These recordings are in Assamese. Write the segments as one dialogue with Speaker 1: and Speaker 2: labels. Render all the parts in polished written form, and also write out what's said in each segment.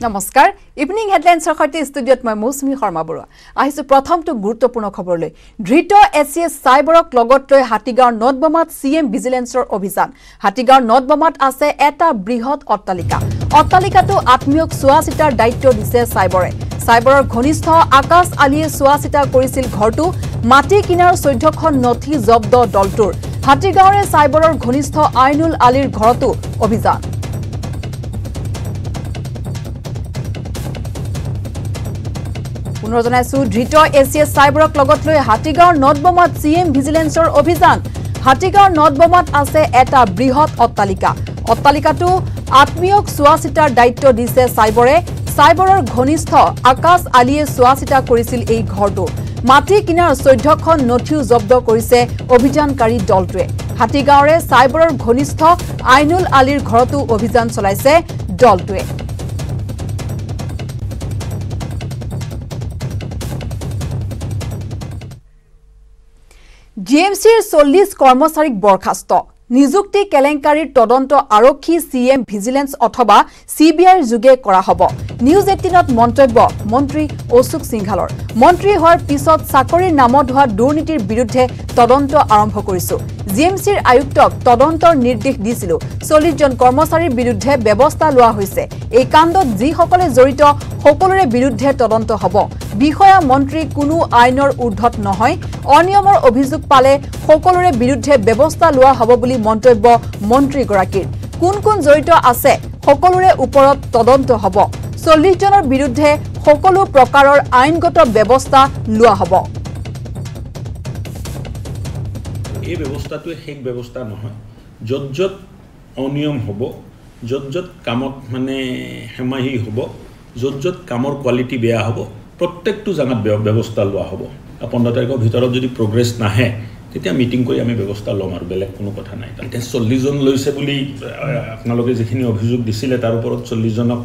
Speaker 1: নমস্কাৰ ইভিনিং হেডলাইনছৰ সৈতে ষ্টুডিঅ'ত মই মৌচুমী শৰ্মা বৰুৱা আহিছো প্ৰথমটো গুৰুত্বপূৰ্ণ খবৰলৈ ধৃত এছিএছ সাইবাৰক লগত লৈ হাতীগাঁৱৰ নদবমাত সিএম ভিজিলেন্সৰ অভিযান হাতীগাঁৱৰ নদবমাত আছে এটা বৃহৎ অট্টালিকাটো আত্মীয়ক চোৱা চিতাৰ দায়িত্ব দিছে সাইবাৰৰ ঘনিষ্ঠ আকাশ আলীয়ে চোৱা চিতা কৰিছিল ঘৰটো মাটি কিনাৰ 14খন নথি জব্দ দলটোৰ হাতীগাঁৱৰে সাইবাৰৰ ঘনিষ্ঠ আইনুল আলীৰ ঘৰটো অভিযান পুনৰ জনাইছো ধৃত এছিএছ সাইবাৰক লগত লৈ হাতীগাঁৱৰ নদবমাত সিএম ভিজিলেন্সৰ অভিযান হাতীগাঁৱৰ নদবমাত আছে এটা বৃহৎ অট্টালিকাটো আত্মীয়ক চোৱা চিতাৰ দায়িত্ব দিছে সাইবাৰৰ ঘনিষ্ঠ আকাশ আলীয়ে চোৱা চিতা কৰিছিল এই ঘৰটো মাটি কিনাৰ 14খন নথিও জব্দ কৰিছে অভিযানকাৰী দলটোৱে হাতীগাঁৱৰে সাইবাৰৰ ঘনিষ্ঠ আইনুল আলীৰ ঘৰটো অভিযান চলাইছে দলটোৱে জিএমচিৰ 40 কৰ্মচাৰীক বৰখাস্ত নিযুক্তি কেলেংকাৰীৰ তদন্ত আৰক্ষী সিএম ভিজিলেন্স অথবা সিবিআইৰ যোগে কৰা হ'ব নিউজ 18ত মন্তব্য মন্ত্ৰী অশোক সিংঘালৰ মন্ত্ৰী হোৱাৰ পিছত চাকৰিৰ নামত হোৱা দুৰ্নীতিৰ বিৰুদ্ধে তদন্ত আৰম্ভ কৰিছো জিএমচিৰ আয়ুক্তক তদন্তৰ নিৰ্দেশ দিছিল 40 জন কৰ্মচাৰীৰ বিৰুদ্ধে ব্যৱস্থা লোৱা হৈছে এই কাণ্ডত যিসকলে জড়িত সকলোৰে বিৰুদ্ধে তদন্ত হ'ব বিষয়া মন্ত্ৰী কোনো আইনৰ ঊৰ্ধ্বত নহয় অনিয়মৰ অভিযোগ পালে সকলোৰে বিৰুদ্ধে ব্যৱস্থা লোৱা হ'ব বুলি মন্তব্য মন্ত্ৰীগৰাকীৰ কোন জড়িত আছে সকলোৰে ওপৰত তদন্ত হ'ব 40 জনৰ বিৰুদ্ধে সকলো প্ৰকাৰৰ আইনগত ব্যৱস্থা লোৱা হ'ব
Speaker 2: এই ব্যৱস্থাটো হেক ব্যৱস্থা নহয় যত অনিয়ম হ'ব যত কামত মানে হেমাহি হ'ব যত কামৰ কোৱালিটি বেয়া হ'ব প্ৰত্যেকটো জাগাত ব্যৱস্থা লোৱা হ'ব 15 তাৰিখৰ ভিতৰত যদি প্ৰগ্ৰেছ নাহে তেতিয়া মিটিং কৰি আমি ব্যৱস্থা লম আৰু বেলেগ কোনো কথা নাই এতিয়া 40 জন লৈছে বুলি আপোনালোকে যিখিনি অভিযোগ দিছিলে তাৰ ওপৰত 40 জনক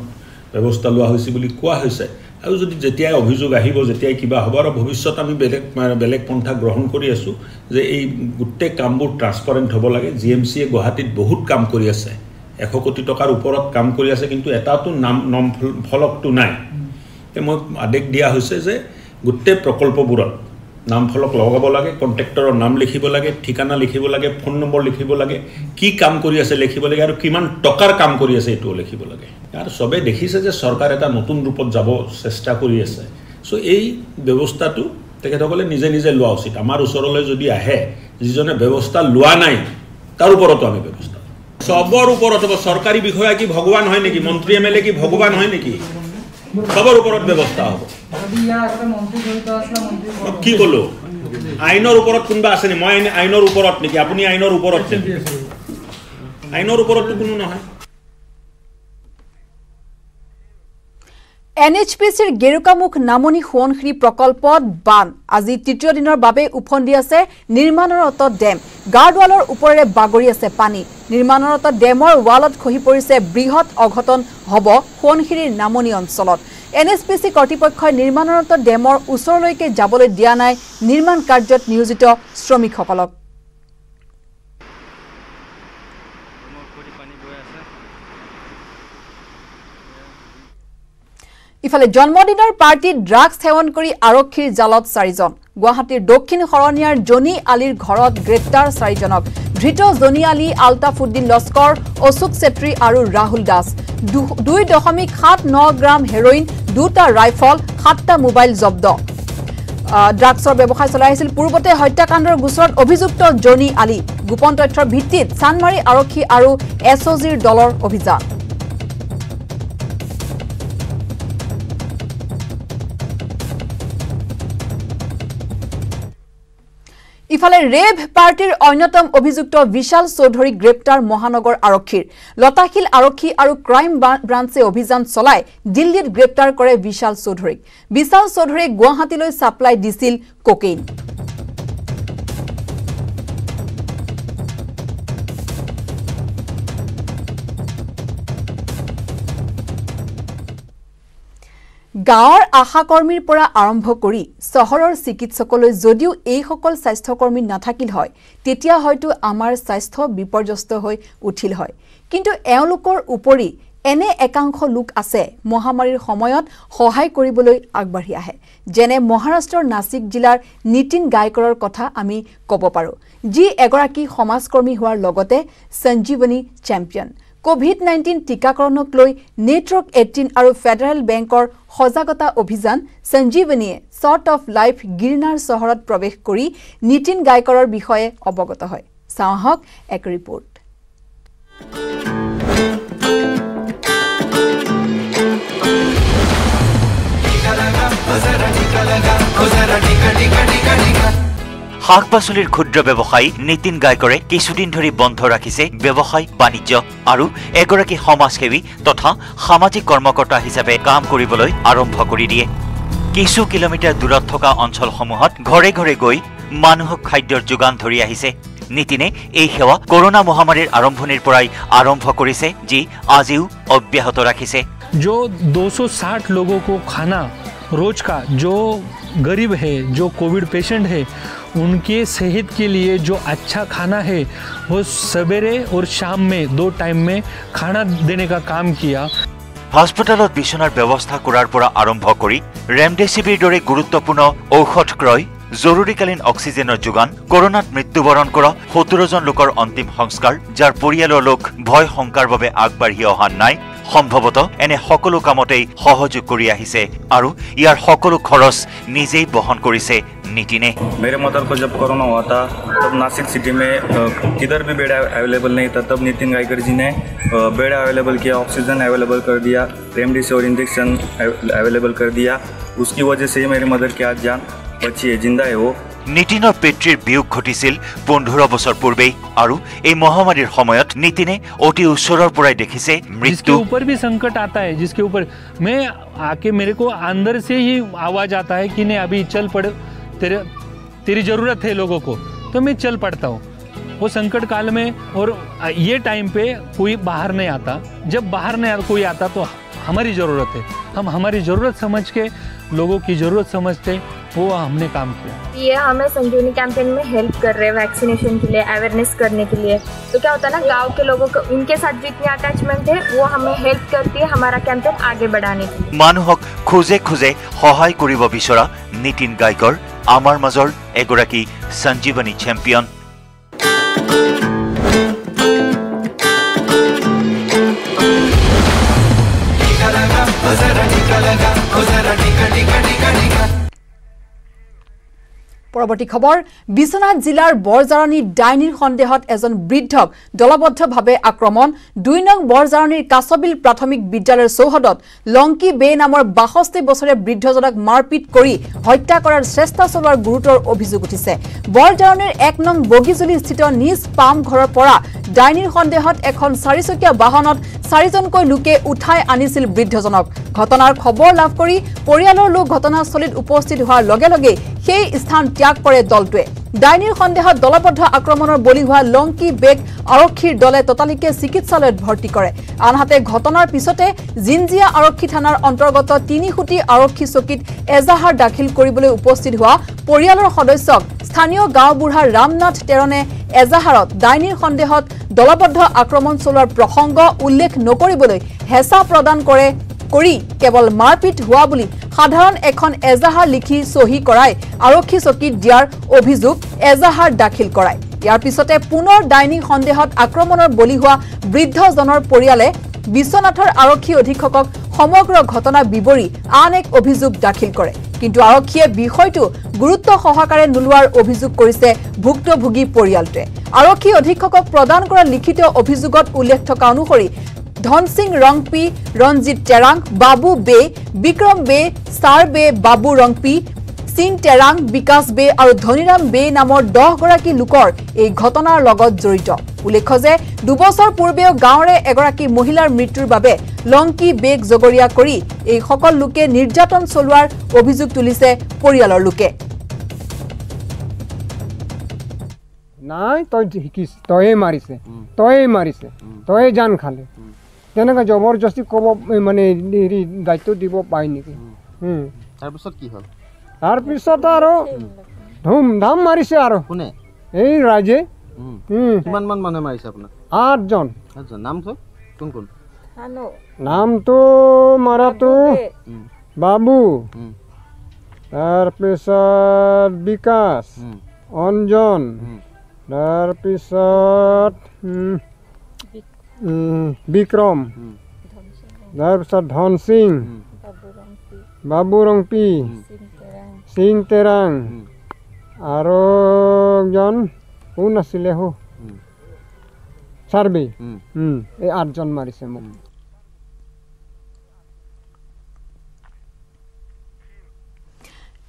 Speaker 2: ব্যৱস্থা লোৱা হৈছে বুলি কোৱা হৈছে আৰু যদি যেতিয়া অভিযোগ আহিব যেতিয়া কিবা হ'ব আৰু ভৱিষ্যত আমি বেলেগ পন্থা গ্ৰহণ কৰি আছো যে এই গুটে কামবোৰ ট্ৰান্সপাৰেন্ট হ'ব লাগে জিএমচিয়ে গুৱাহাটীত বহুত কাম কৰি আছে 100 কোটি টকাৰ ওপৰত কাম কৰি আছে কিন্তু এটাটো নাম ফলকটো নাই মই আদেশ দিয়া হৈছে যে গুটে প্ৰকল্পবোৰত নাম ফলক লগাব লাগে কন্ট্ৰাক্টৰৰ নাম লিখিব লাগে ঠিকানা লিখিব লাগে ফোন নম্বৰ লিখিব লাগে কি কাম কৰি আছে লিখিব লাগে আৰু কিমান টকাৰ কাম কৰি আছে এটো লিখিব লাগে আৰু সবে দেখিছে যে চৰকাৰ এটা নতুন ৰূপত যাব চেষ্টা কৰি আছে সো এই ব্যৱস্থাটো তেখেতসকলে নিজে লোৱা উচিত আমাৰ ওচৰলৈ যদি আহে যিজনে ব্যৱস্থা লোৱা নাই তাৰ ওপৰতো আমি ব্যৱস্থা সবৰ ওপৰত চৰকাৰী বিষয়া কি ভগৱান হয় নেকি মন্ত্ৰী এমএলএ কি ভগৱান হয় নেকি সবৰ ওপৰত ব্যৱস্থা হ'ব কি কলো আইনৰ ওপৰত কোনবা আছে নি মই আইনৰ ওপৰত নেকি আপুনি আইনৰ ওপৰত নেকি আইনৰ ওপৰত কোনো নহয়
Speaker 1: এনএইচপিচিৰ গেৰুকামুখ নামনি সোৱণশিৰি প্ৰকল্পত বান আজি তৃতীয় দিনৰ বাবে উফন্দি আছে নিৰ্মাণৰত ডেম গাৰ্ডৱালৰ ওপৰেৰে বাগৰি আছে পানী নিৰ্মাণৰত ডেমৰ ৱালত খহি পৰিছে বৃহৎ অঘটন হ'ব সোৱণশিৰিৰ নামনি অঞ্চলত এনএইচপিচি কৰ্তৃপক্ষই নিৰ্মাণৰত ডেমৰ ওচৰলৈকে যাবলৈ দিয়া নাই নিৰ্মাণ কাৰ্যত নিয়োজিত শ্ৰমিকসকলক ইফালে জন্মদিনৰ পাৰ্টিত ড্ৰাগছ সেৱন কৰি আৰক্ষীৰ জালত 4 জন গুৱাহাটীৰ দক্ষিণ শৰণীয়াৰ জনি আলীৰ ঘৰত গ্ৰেপ্তাৰ 4 জনক ধৃত জনি আলী আলতাফুদ্দিন লস্কৰ অশোক চেত্ৰী আৰু ৰাহুল দাস 2.79 গ্ৰাম হেৰোইন 2টা ৰাইফল 7টা মোবাইল জব্দ ড্ৰাগছৰ ব্যৱসায় চলাই আছিল পূৰ্বতে হত্যাকাণ্ডৰ গোচৰত অভিযুক্ত জনি আলী গোপন তথ্যৰ ভিত্তিত চানমাৰী আৰক্ষী আৰু এছঅজিৰ দলৰ অভিযান ইফালে ৰেভ পাৰ্টিৰ অন্যতম অভিযুক্ত বিশাল চৌধুৰীক গ্ৰেপ্তাৰ মহানগৰ আৰক্ষীৰ লতাখিল আৰক্ষী আৰু ক্ৰাইম ব্ৰাঞ্চে অভিযান চলাই দিল্লীত গ্ৰেপ্তাৰ কৰে বিশাল চৌধুৰীক গুৱাহাটীলৈ সাপ্লাই দিছিল কোকেইন গাঁৱৰ আশাকৰ্মীৰ পৰা আৰম্ভ কৰি চহৰৰ চিকিৎসকলৈ যদিও এই সকল স্বাস্থ্যকৰ্মী নাথাকিল হয় তেতিয়া হয়তো আমাৰ স্বাস্থ্য বিপৰ্যস্ত হৈ উঠিল হয় কিন্তু এওঁলোকৰ উপৰি এনে একাংশ লোক আছে মহামাৰীৰ সময়ত সহায় কৰিবলৈ আগবাঢ়ি আহে যেনে মহাৰাষ্ট্ৰৰ নাসিক জিলাৰ নিতিন গায়কৰৰ কথা আমি ক'ব পাৰো যি এগৰাকী সমাজকৰ্মী হোৱাৰ লগতে সঞ্জীৱনী চেম্পিয়ন কোভিড-19 টিকাকৰণক লৈ নেটৱৰ্ক 18 আৰু ফেডাৰেল বেংকৰ সজাগতা অভিযান সঞ্জীৱনীয়ে সৰ্ট অফ লাইফ গিৰনাৰ চহৰত প্ৰৱেশ কৰি নিতিন গায়কৰৰ বিষয়ে অৱগত হয় চাহক এক ৰিপৰ্ট
Speaker 3: শাক পাচলিৰ ক্ষুদ্ৰ ব্যৱসায়ী নিতিন গায়কৰে কিছুদিন ধৰি বন্ধ ৰাখিছে ব্যৱসায় বাণিজ্য আৰু এগৰাকী সমাজসেৱী তথা সামাজিক কৰ্মকৰ্তা হিচাপে কাম কৰিবলৈ আৰম্ভ কৰি দিয়ে কিছু কিলোমিটাৰ দূৰত থকা অঞ্চলসমূহত ঘৰে ঘৰে গৈ মানুহক খাদ্যৰ যোগান ধৰি আহিছে নিতিনে এই সেৱা কৰোনা মহামাৰীৰ আৰম্ভণিৰ পৰাই আৰম্ভ কৰিছে যি আজিও অব্যাহত ৰাখিছে
Speaker 4: जो 260 लोगों को खाना रोज का जो गरीब है जो कोविड पेशेंट है उनके सेहत के लिए जो अच्छा खाना है वो सवेरे और शाम में 2 टाइम में खाना देने का काम किया
Speaker 3: हस्पिटाলত বিছনাৰ ব্যৱস্থা কৰাৰ পৰা আৰম্ভ কৰি ৰেমডেছিভিৰ দৰে গুৰুত্বপূৰ্ণ ঔষধ ক্ৰয় জৰুৰীকালীন অক্সিজেনৰ যোগান কৰোনাত মৃত্যুবৰণ কৰা 17 জন লোকৰ অন্তিম সংস্কাৰ যাৰ পৰিয়ালৰ লোক ভয় শংকাৰ বাবে আগবাঢ়ি অহা নাই সম্ভৱত এনে সকলো কামতেই সহযোগ কৰি আহিছে আৰু ইয়াৰ সকলো খৰচ নিজেই বহন কৰিছে नितिने
Speaker 5: मेरे मदर को जब कोरोना हुआ था तब नासिक सिटी में किधर भी बेड अवेलेबल नहीं था तब नितिन गायकर जी ने बेड अवेलेबल किया ऑक्सीजन अवेलेबल कर दिया रेमडेसिविर इंजेक्शन अवेलेबल कर दिया उसकी वजह से मेरी मदर की आज जान बची है जिंदा है वो
Speaker 3: नितिনৰ পিতৃৰ বিয়োগ ঘটিছিল 15 বছৰ পূৰ্বে আৰু এই মহামাৰীৰ সময়ত নিতিনে অতি ওচৰৰ পৰাই দেখিছে মৃত্যু
Speaker 4: ऊपर भी संकट आता है जिसके ऊपर मैं आके मेरे को अंदर से ही आवाज आता है कि नहीं अभी चल पड़ तेरी जरूरत है लोगों को तो मैं चल पड़ता हूँ वो संकट काल में और ये टाइम पे कोई बाहर नहीं आता जब बाहर नहीं कोई आता तो हमारी ज़रूरत है हम हमारी ज़रूरत समझ के लोगों की ज़रूरत समझते वो हमने काम किया
Speaker 6: ये हमें संजीवनी कैंपेन में हेल्प कर रहे हैं वैक्सीनेशन के लिए अवेयरनेस करने के लिए तो क्या होता है ना गांव के लोगों को उनके साथ जो इतनी अटैचमेंट है वो हमें हेल्प करती है हमारा कैंपेन आगे बढ़ाने के लिए
Speaker 3: মানুহক খুজে খুজে সহায় কৰিব বিচৰা নিতিন গায়কৰ আমাৰ মাজৰ এগৰাকী সঞ্জীৱনী চেম্পিয়ন
Speaker 1: পৰৱৰ্তী খবৰ বিশ্বনাথ জিলাৰ বৰজাৰণী ডাইনীৰ সন্দেহত এজন বৃদ্ধক দলবদ্ধভাৱে আক্ৰমণ 2 নং বৰজাৰণীৰ কাছবিল প্ৰাথমিক বিদ্যালয়ৰ চৌহদত লংকি বে নামৰ 62 বছৰীয়া বৃদ্ধজনক মাৰপিট কৰি হত্যা কৰাৰ চেষ্টা চলোৱাৰ গুৰুতৰ অভিযোগ উঠিছে বৰজাৰণীৰ 1 নং বগিজুলি স্থিত নিজ পাম ঘৰৰ পৰা ডাইনীৰ সন্দেহত এখন 4চকীয়া বাহনত 4জনকৈ লোকে উঠাই আনিছিল বৃদ্ধজনক ঘটনাৰ খবৰ লাভ কৰি পৰিয়ালৰ লোক ঘটনাস্থলীত উপস্থিত হোৱাৰ লগে লগে সেই স্থান ত্যাগ কৰে দলটোৱে ডাইনীৰ সন্দেহত দলবদ্ধ আক্ৰমণৰ বলি হোৱা লংকি বেগ আৰক্ষীৰ দলে ততালিকে চিকিৎসালয়ত ভৰ্তি কৰে আনহাতে ঘটনাৰ পিছতে জিনজিয়া আৰক্ষী থানাৰ অন্তৰ্গত তিনিখুটি আৰক্ষী চকীত এজাহাৰ দাখিল কৰিবলৈ উপস্থিত হোৱা পৰিয়ালৰ সদস্যক স্থানীয় গাঁওবুঢ়া ৰামনাথ তেৰণে এজাহাৰত ডাইনীৰ সন্দেহত দলবদ্ধ আক্ৰমণ চলোৱাৰ প্ৰসংগ উল্লেখ নকৰিবলৈ হেঁচা প্ৰদান কৰে কৰি কেৱল মাৰপিট হোৱা বুলি সাধাৰণ এখন এজাহাৰ লিখি সহি কৰাই আৰক্ষী চকীত দিয়াৰ অভিযোগ এজাহাৰ দাখিল কৰাই ইয়াৰ পিছতে পুনৰ ডাইনী সন্দেহত আক্ৰমণৰ বলি হোৱা বৃদ্ধজনৰ পৰিয়ালে বিশ্বনাথৰ আৰক্ষী অধীক্ষকক সমগ্ৰ ঘটনা বিৱৰি আন এক অভিযোগ দাখিল কৰে কিন্তু আৰক্ষীয়ে বিষয়টো গুৰুত্ব সহকাৰে নুলুৱাৰ অভিযোগ কৰিছে ভুক্তভোগী পৰিয়ালটোৱে আৰক্ষী অধীক্ষকক প্ৰদান কৰা লিখিত অভিযোগত উল্লেখ থকা অনুসৰি ধন সিং ৰংপি ৰঞ্জিত টেৰাং বাবু বে বিক্ৰম বে সাৰ বে বাবু ৰংপি সিং টেৰাং বিকাশ বে আৰু ধনিৰাম বে নামৰ 10 গৰাকী লোকৰ এই ঘটনাৰ লগত জড়িত উল্লেখ্য যে 2 বছৰ পূৰ্বেও গাঁৱৰে এগৰাকী মহিলাৰ মৃত্যুৰ বাবে লংকি বেগ জগৰীয়া কৰি এই সকল লোকে নিৰ্যাতন চলোৱাৰ অভিযোগ তুলিছে পৰিয়ালৰ লোকে
Speaker 7: নাই তই শিকিছ তয়ে মাৰিছে তয়ে জান খালে তেনেকৈ জবৰদস্তি ক'ব মানে দায়িত্ব দিব পাই নেকি
Speaker 8: তাৰপিছত কি হ'ল
Speaker 7: তাৰপিছত আৰু ধুমধাম মাৰিছে আৰু
Speaker 8: কোনে
Speaker 7: এই ৰাইজে
Speaker 8: কিমানমান মানুহে মাৰিছে আপোনাক
Speaker 7: 8জন
Speaker 8: নাম চব কোন কোন
Speaker 7: নামটো মাৰাটো বাবু, তাৰপিছত বিকাশ, অঞ্জন, তাৰপিছত বিক্ৰম, তাৰপিছত ধন সিং, বাবু ৰংপি, সিং তেৰাং, আৰু একজন কোন আছিলে হো চাৰ্বি, এই 8জন মাৰিছে মোক।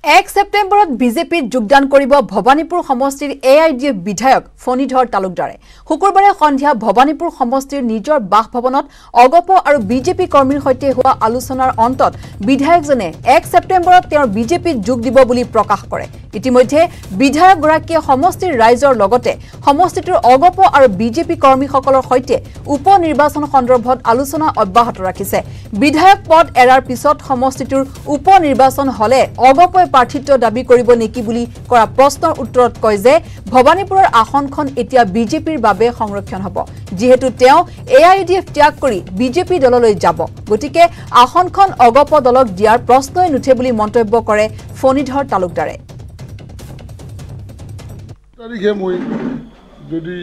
Speaker 1: এক ছেপ্টেম্বৰত বিজেপিত যোগদান কৰিব ভবানীপুৰ সমষ্টিৰ AIDF বিধায়ক ফণীধৰ তালুকদাৰে। শুকুৰবাৰে সন্ধিয়া ভবানীপুৰ সমষ্টিৰ নিজৰ বাসভৱনত অগপ আৰু বিজেপি কৰ্মীৰ সৈতে হোৱা আলোচনাৰ অন্তত বিধায়কজনে 1 ছেপ্টেম্বৰত তেওঁৰ বিজেপিত যোগ দিব বুলি প্ৰকাশ কৰে। ইতিমধ্যে বিধায়কগৰাকীয়ে সমষ্টিৰ ৰাইজৰ লগতে সমষ্টিটোৰ অগপ আৰু বিজেপি কৰ্মীসকলৰ সৈতে উপ নিৰ্বাচন সন্দৰ্ভত আলোচনা অব্যাহত ৰাখিছে। বিধায়ক পদ এৰাৰ পিছত সমষ্টিটোৰ উপ নিৰ্বাচন হলে অগপই প্ৰাৰ্থিত্ব দাবী কৰিব নেকি বুলি কৰা প্ৰশ্নৰ উত্তৰত কয় যে ভবানীপুৰৰ আসনখন এতিয়া বিজেপিৰ বাবে সংৰক্ষণ হ'ব, যিহেতু তেওঁ AIDF ত্যাগ কৰি বিজেপি দললৈ যাব। গতিকে আসনখন অগপ দলক দিয়াৰ প্ৰশ্নই নুঠে বুলি মন্তব্য কৰে ফণীধৰ তালুকদাৰে।
Speaker 9: তাৰিখে যদি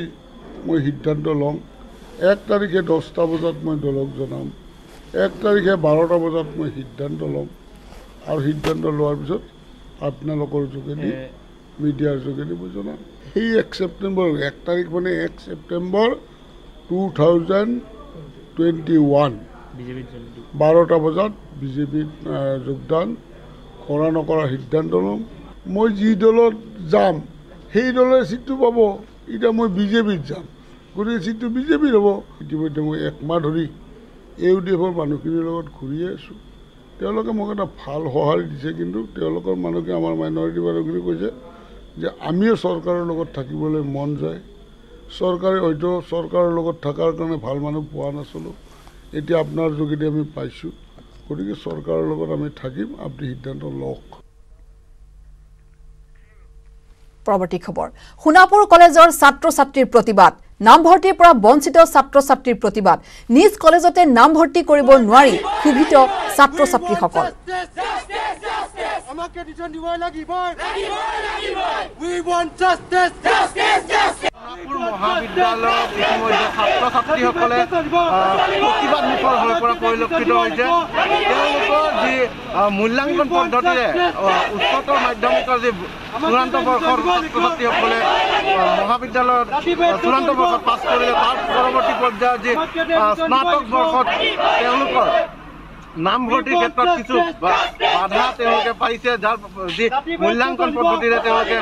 Speaker 9: মই সিদ্ধান্ত লওঁ, 1 তাৰিখে 10টা বজাত মই দলক জনাম, 1 তাৰিখে 12টা বজাত মই সিদ্ধান্ত ল'ম, আৰু সিদ্ধান্ত লোৱাৰ পিছত আপোনালোকৰ যোগেদি মিডিয়াৰ যোগেদি মই জনাম। সেই 1 ছেপ্টেম্বৰ 1 তাৰিখ মানে 1 ছেপ্টেম্বৰ 2021 12টা বজাত বিজেপিত যোগদান কৰা নকৰা সিদ্ধান্ত ল'ম। মই যি দলত যাম সেই দলে চিটটো পাব। এতিয়া মই বিজেপিত যাম, গতিকে চিটটো বিজেপিৰ হ'ব। ইতিমধ্যে মই 1 মাহ ধৰি AUDFৰ মানুহখিনিৰ লগত ঘূৰিয়ে আছোঁ। তেওঁলোকে মোক এটা ভাল সঁহাৰি দিছে, কিন্তু তেওঁলোকৰ মানুহে আমাৰ মাইনৰিটি মানুহখিনি কৈছে যে আমিও চৰকাৰৰ লগত থাকিবলৈ মন যায়। চৰকাৰে হয়তো চৰকাৰৰ লগত থকাৰ কাৰণে ভাল মানুহ পোৱা নাছিলোঁ, এতিয়া আপোনাৰ যোগেদি আমি পাইছোঁ। গতিকে চৰকাৰৰ লগত আমি থাকিম, আপুনি সিদ্ধান্ত লওক।
Speaker 1: পৰৱৰ্তী খবৰ, সোণাপুৰ কলেজৰ ছাত্ৰ ছাত্ৰীৰ প্ৰতিবাদ। নামভৰ্তিৰ পৰা বঞ্চিত ছাত্ৰ ছাত্ৰীৰ প্ৰতিবাদ। নিজ কলেজতে নামভৰ্তি কৰিব নোৱাৰি ক্ষোভিত ছাত্ৰ ছাত্ৰীসকল।
Speaker 8: মহাবিদ্যালয়ত ইতিমধ্যে ছাত্ৰ ছাত্ৰীসকলে প্ৰতিবাদমুখৰ হৈ পৰা পৰিলক্ষিত হৈছে। তেওঁলোকৰ যি মূল্যাংকন পদ্ধতিৰে উচ্চতৰ মাধ্যমিকৰ যি চূড়ান্ত বৰ্ষৰ ছাত্ৰ ছাত্ৰীসকলে মহাবিদ্যালয়ত চূড়ান্ত বৰ্ষত পাছ কৰিলে, তাৰ পৰৱৰ্তী পৰ্যায়ত যি স্নাতক বৰ্ষত তেওঁলোকৰ নামভৰ্তিৰ ক্ষেত্ৰত কিছু বাধা তেওঁলোকে পাইছে, যাৰ যি মূল্যাংকন পদ্ধতিৰে তেওঁলোকে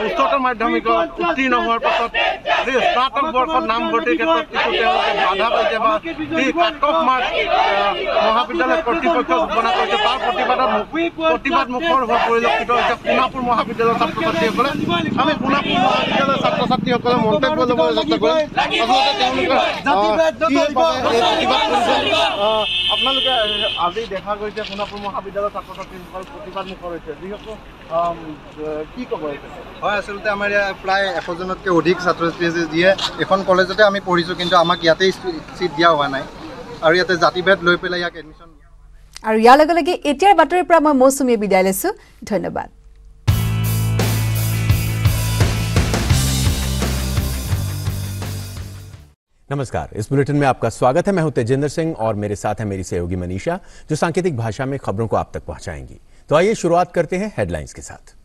Speaker 8: উচ্চতৰ মাধ্যমিকত উত্তীৰ্ণ হোৱাৰ পাছত যি স্নাতক বৰ্ষত নামভৰ্তিৰ ক্ষেত্ৰত কিছু তেওঁলোকে বাধা পাইছে বা যি কাট অফ মাৰ্ক মহাবিদ্যালয় কৰ্তৃপক্ষই ঘোষণা কৰিছে, তাৰ প্ৰতিবাদমুখৰ হৈ পৰিলক্ষিত হৈছে সোণাপুৰ মহাবিদ্যালয়ৰ ছাত্ৰ ছাত্ৰীসকলে। আমি সোণাপুৰ মহাবিদ্যালয়ৰ ছাত্ৰ ছাত্ৰীসকলে মন্তব্য ল'বলৈ চেষ্টা কৰিম। আচলতে তেওঁলোকে প্ৰতিবাদ কৰিছে। আপোনালোকে আজি দেখা গৈছে সোণাপুৰ মহাবিদ্যালয়ৰ ছাত্ৰ ছাত্ৰীসকল প্ৰতিবাদমুখৰ হৈছে, যিহেতু কি ক'ব?
Speaker 10: হয়, আচলতে আমাৰ ইয়াত প্ৰায় 100জনতকৈ অধিক ছাত্ৰ ছাত্ৰী আছে, যিয়ে এখন কলেজতে আমি পঢ়িছোঁ, কিন্তু আমাক ইয়াতেই চিট দিয়া হোৱা নাই, আৰু ইয়াতে জাতিভেদ লৈ পেলাই ইয়াক এডমিশ্যন।
Speaker 1: আৰু ইয়াৰ লগে লগে এতিয়াৰ বাতৰিৰ পৰা মই মৌচুমীয়ে বিদায় লৈছোঁ। ধন্যবাদ।
Speaker 11: नमस्कार, इस बुलेटिन में आपका स्वागत है। मैं हूं तेजिंदर सिंह और मेरे साथ है मेरी सहयोगी मनीषा, जो सांकेतिक भाषा में खबरों को आप तक पहुंचाएंगी। तो आइए शुरुआत करते हैं हेडलाइंस के साथ।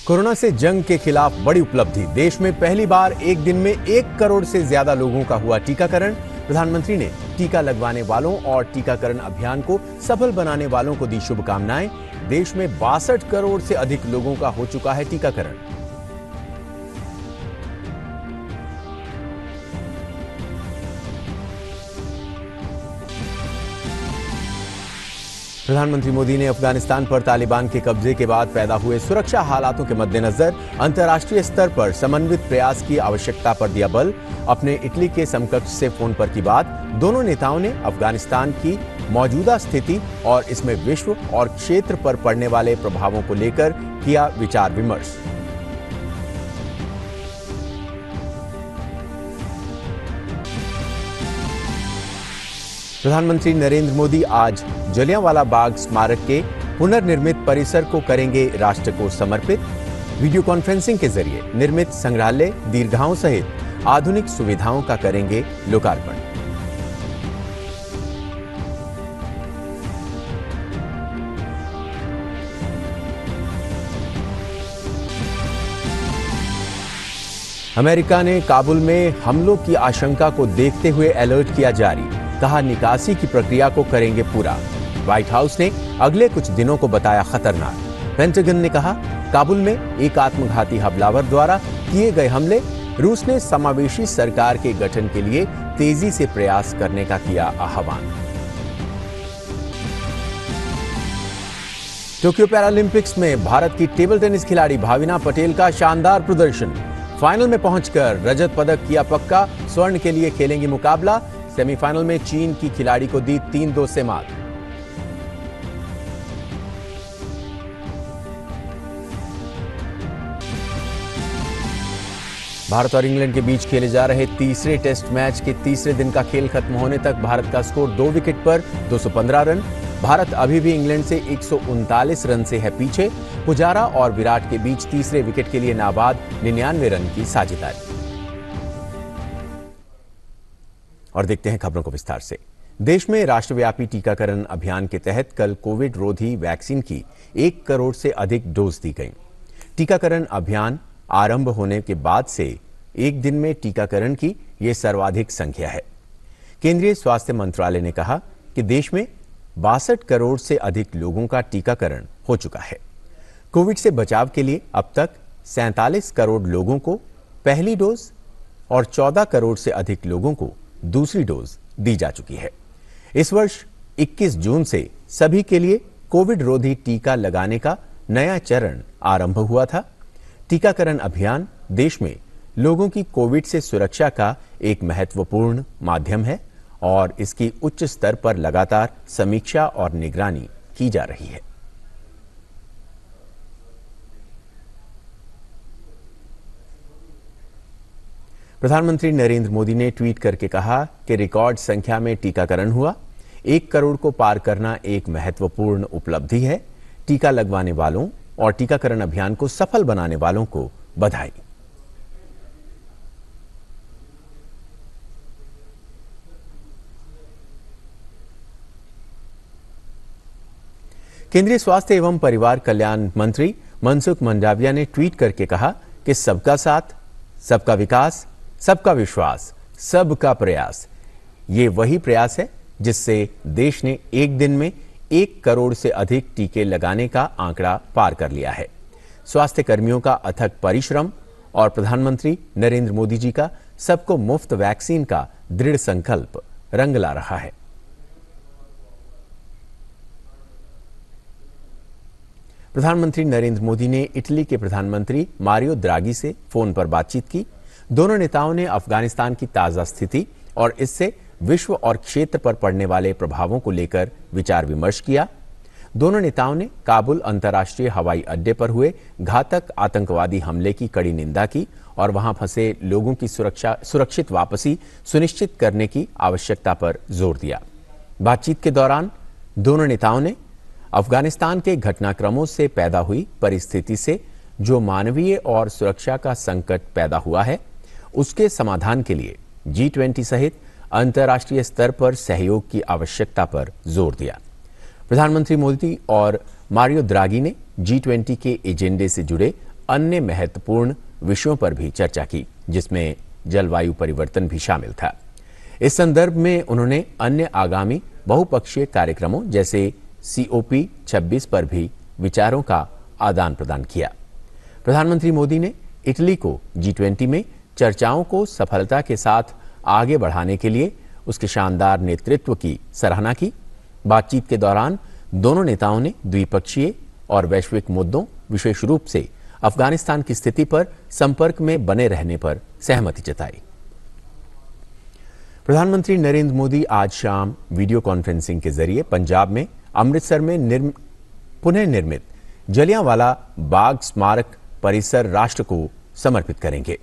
Speaker 11: कोरोना से जंग के खिलाफ बड़ी उपलब्धि। देश में पहली बार एक दिन में 1 करोड़ से ज्यादा लोगों का हुआ टीकाकरण। प्रधानमंत्री ने टीका लगवाने वालों और टीकाकरण अभियान को सफल बनाने वालों को दी शुभकामनाएं। देश में 62 करोड़ से अधिक लोगों का हो चुका है टीकाकरण। प्रधानमंत्री मोदी ने अफगानिस्तान पर तालिबान के कब्जे के बाद पैदा हुए सुरक्षा हालातों के मद्देनजर अंतर्राष्ट्रीय स्तर पर समन्वित प्रयास की आवश्यकता पर दिया बल। अपने इटली के समकक्ष से फोन पर की बात। दोनों नेताओं ने अफगानिस्तान की मौजूदा स्थिति और इसमें विश्व और क्षेत्र पर पड़ने वाले प्रभावों को लेकर किया विचार विमर्श। प्रधानमंत्री नरेंद्र मोदी आज जलियांवाला बाग स्मारक के पुनर्निर्मित परिसर को करेंगे राष्ट्र को समर्पित। वीडियो कॉन्फ्रेंसिंग के जरिए निर्मित संग्रहालय, दीर्घाओं सहित आधुनिक सुविधाओं का करेंगे लोकार्पण। अमेरिका ने काबुल में हमलों की आशंका को देखते हुए अलर्ट किया जारी, कहा निकासी की प्रक्रिया को करेंगे पूरा। व्हाइट हाउस ने अगले कुछ दिनों को बताया खतरनाक। पेंटागन ने कहा काबुल में एक आत्मघाती हमलावर द्वारा किए गए हमले, रूस ने समावेशी सरकार के गठन के लिए तेजी से प्रयास करने का किया आह्वान। टोक्यो पैरालंपिक्स में भारत की टेबल टेनिस खिलाड़ी भाविना पटेल का शानदार प्रदर्शन, फाइनल में पहुंचकर रजत पदक किया पक्का, स्वर्ण के लिए खेलेंगी मुकाबला। सेमीफाइनल में चीन की खिलाड़ी को दी 3-2 से मात। भारत और इंग्लैंड के बीच खेले जा रहे तीसरे टेस्ट मैच के तीसरे दिन का खेल खत्म होने तक भारत का स्कोर 2 विकेट पर 215 रन। भारत अभी भी इंग्लैंड से 139 रन से है पीछे। पुजारा और विराट के बीच तीसरे विकेट के लिए नाबाद 99 रन की साझेदारी। और देखते हैं खबरों को विस्तार से। देश में राष्ट्रव्यापी टीकाकरण अभियान के तहत कल कोविड रोधी वैक्सीन की 1 करोड़ से अधिक डोज दी गई। टीकाकरण अभियान आरंभ होने के बाद से एक दिन में टीकाकरण की यह सर्वाधिक संख्या है। केंद्रीय स्वास्थ्य मंत्रालय ने कहा कि देश में 62 करोड़ से अधिक लोगों का टीकाकरण हो चुका है। कोविड से बचाव के लिए अब तक 47 करोड़ लोगों को पहली डोज और 14 करोड़ से अधिक लोगों को दूसरी डोज दी जा चुकी है। इस वर्ष 21 जून से सभी के लिए कोविड रोधी टीका लगाने का नया चरण आरंभ हुआ था। टीकाकरण अभियान देश में लोगों की कोविड से सुरक्षा का एक महत्वपूर्ण माध्यम है और इसकी उच्च स्तर पर लगातार समीक्षा और निगरानी की जा रही है। प्रधानमंत्री नरेंद्र मोदी ने ट्वीट करके कहा कि रिकॉर्ड संख्या में टीकाकरण हुआ। 1 करोड़ को पार करना एक महत्वपूर्ण उपलब्धि है। टीका लगवाने वालों और टीकाकरण अभियान को सफल बनाने वालों को बधाई। केंद्रीय स्वास्थ्य एवं परिवार कल्याण मंत्री मनसुख मंडाविया ने ट्वीट करके कहा कि सबका साथ, सबका विकास, सबका विश्वास, सबका प्रयास, ये वही प्रयास है जिससे देश ने एक दिन में 1 करोड़ से अधिक टीके लगाने का आंकड़ा पार कर लिया है। स्वास्थ्य कर्मियों का अथक परिश्रम और प्रधानमंत्री नरेंद्र मोदी जी का सबको मुफ्त वैक्सीन का दृढ़ संकल्प रंग ला रहा है। प्रधानमंत्री नरेंद्र मोदी ने इटली के प्रधानमंत्री मारियो द्रागी से फोन पर बातचीत की। दोनों नेताओं ने अफगानिस्तान की ताजा स्थिति और इससे विश्व और क्षेत्र पर पड़ने वाले प्रभावों को लेकर विचार विमर्श किया। दोनों नेताओं ने काबुल अंतर्राष्ट्रीय हवाई अड्डे पर हुए घातक आतंकवादी हमले की कड़ी निंदा की और वहां फंसे लोगों की सुरक्षित वापसी सुनिश्चित करने की आवश्यकता पर जोर दिया। बातचीत के दौरान दोनों नेताओं ने अफगानिस्तान के घटनाक्रमों से पैदा हुई परिस्थिति से जो मानवीय और सुरक्षा का संकट पैदा हुआ है, उसके समाधान के लिए G20 सहित अंतर्राष्ट्रीय स्तर पर सहयोग की आवश्यकता पर जोर दिया। प्रधानमंत्री मोदी और मारियो द्रागी ने G20 के एजेंडे से जुड़े अन्य महत्वपूर्ण विषयों पर भी चर्चा की, जिसमें जलवायु परिवर्तन भी शामिल था। इस संदर्भ में उन्होंने अन्य आगामी बहुपक्षीय कार्यक्रमों जैसे COP26 पर भी विचारों का आदान प्रदान किया। प्रधानमंत्री मोदी ने इटली को G20 में चर्चाओं को सफलता के साथ आगे बढ़ाने के लिए उसके शानदार नेतृत्व की सराहना की। बातचीत के दौरान दोनों नेताओं ने द्विपक्षीय और वैश्विक मुद्दों, विशेष रूप से अफगानिस्तान की स्थिति पर संपर्क में बने रहने पर सहमति जताई। प्रधानमंत्री नरेंद्र मोदी आज शाम वीडियो कॉन्फ्रेंसिंग के जरिए पंजाब में अमृतसर में पुनः निर्मित जलियांवाला बाग स्मारक परिसर राष्ट्र को समर्पित करेंगे।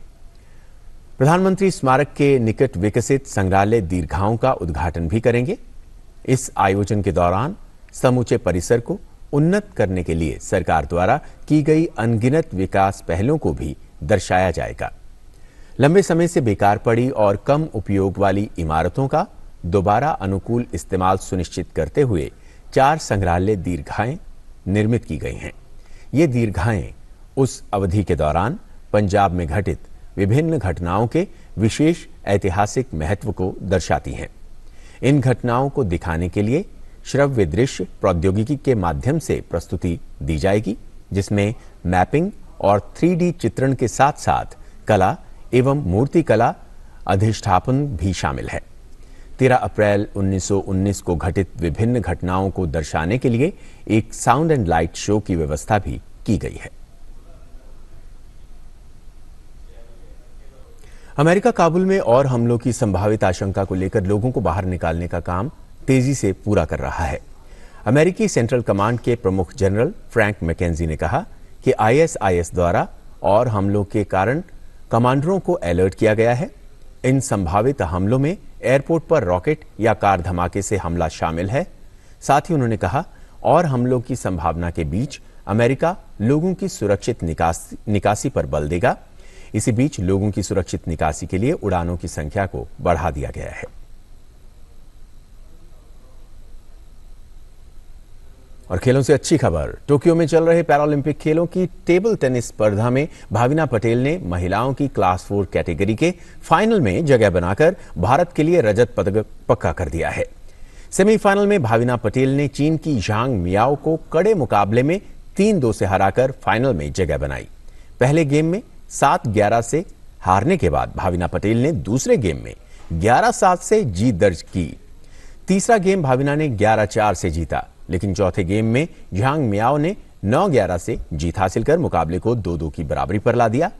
Speaker 11: प्रधानमंत्री स्मारक के निकट विकसित संग्रहालय दीर्घाओं का उद्घाटन भी करेंगे। इस आयोजन के दौरान समूचे परिसर को उन्नत करने के लिए सरकार द्वारा की गई अनगिनत विकास पहलों को भी दर्शाया जाएगा। लंबे समय से बेकार पड़ी और कम उपयोग वाली इमारतों का दोबारा अनुकूल इस्तेमाल सुनिश्चित करते हुए 4 संग्रहालय दीर्घाएं निर्मित की गई हैं। ये दीर्घाएं उस अवधि के दौरान पंजाब में घटित विभिन्न घटनाओं के विशेष ऐतिहासिक महत्व को दर्शाती हैं। इन घटनाओं को दिखाने के लिए श्रव्य दृश्य प्रौद्योगिकी के माध्यम से प्रस्तुति दी जाएगी, जिसमें मैपिंग और 3D चित्रण के साथ साथ कला एवं मूर्तिकला अधिष्ठापन भी शामिल है। 13 अप्रैल 1919 को घटित विभिन्न घटनाओं को दर्शाने के लिए एक साउंड एंड लाइट शो की व्यवस्था भी की गई है। अमेरिका काबुल में और हमलों की संभावित आशंका को लेकर लोगों को बाहर निकालने का काम तेजी से पूरा कर रहा है। अमेरिकी सेंट्रल कमांड के प्रमुख जनरल फ्रैंक मैकेंजी ने कहा कि ISIS द्वारा और हमलों के कारण कमांडरों को अलर्ट किया गया है। इन संभावित हमलों में एयरपोर्ट पर रॉकेट या कार धमाके से हमला शामिल है। साथ ही उन्होंने कहा और हमलों की संभावना के बीच अमेरिका लोगों की सुरक्षित निकासी पर बल देगा। इसी बीच लोगों की सुरक्षित निकासी के लिए उड़ानों की संख्या को बढ़ा दिया गया है। और खेलों से अच्छी खबर, टोक्यो में चल रहे पैरालंपिक खेलों की टेबल टेनिस स्पर्धा में भाविना पटेल ने महिलाओं की क्लास 4 कैटेगरी के फाइनल में जगह बनाकर भारत के लिए रजत पदक पक्का कर दिया है। सेमीफाइनल में भाविना पटेल ने चीन की झांग मियाओ को कड़े मुकाबले में 3-2 से हराकर फाइनल में जगह बनाई। पहले गेम में 7-11 से हारने के बाद भाविना पटेल ने दूसरे गेम में 11-7 से जीत दर्ज की। तीसरा गेम भाविना ने 11-4 से जीता, लेकिन चौथे गेम में झांग मियाओ ने 9-11 से जीत हासिल कर मुकाबले को 2-2 की बराबरी पर ला दिया।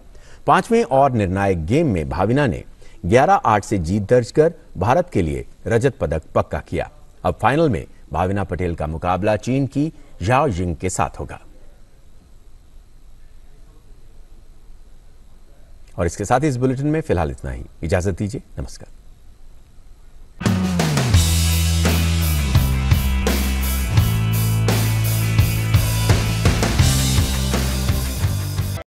Speaker 11: पांचवें और निर्णायक गेम में भाविना ने 11-8 से जीत दर्ज कर भारत के लिए रजत पदक पक्का किया। अब फाइनल में भाविना पटेल का मुकाबला चीन की झाओ जिंग के साथ होगा। और इसके साथ ही इस बुलेटिन में फिलहाल इतना ही। इजाजत दीजिए, नमस्कार।